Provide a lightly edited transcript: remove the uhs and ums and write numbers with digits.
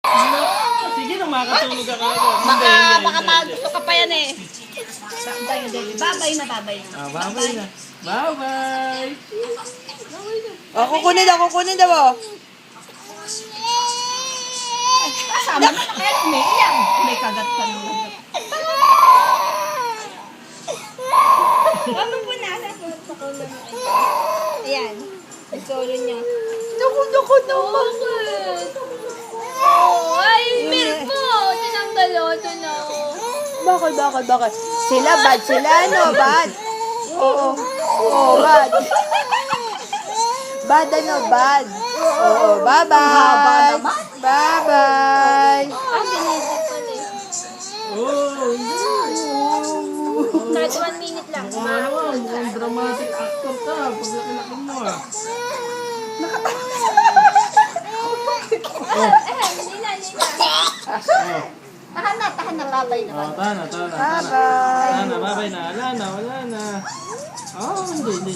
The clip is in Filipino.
Sige na, makakatulog ka agad. Baka magusto ka pa yan eh. Babay na. Babay na. Bye-bye. Kukunin daw. Oh. Kasama na kaya umiiyak. May kagat ka naman. Ano po nasa ayan. Ang solo niya. Naku naman. Ay, milk po! Tinanggal ito na. Bakit? Sila bad, bad. Oo, bad. Bad. Oo, bye-bye. Bye-bye. Binigit pala eh. Kahit 1 minute lang. Mukhang dramatic actor ka. Paglaki-laki mo ah. Hindi na. Tahan na, babay na. Tana. Bye-bye. Tana, babay na. Wala na. Hindi.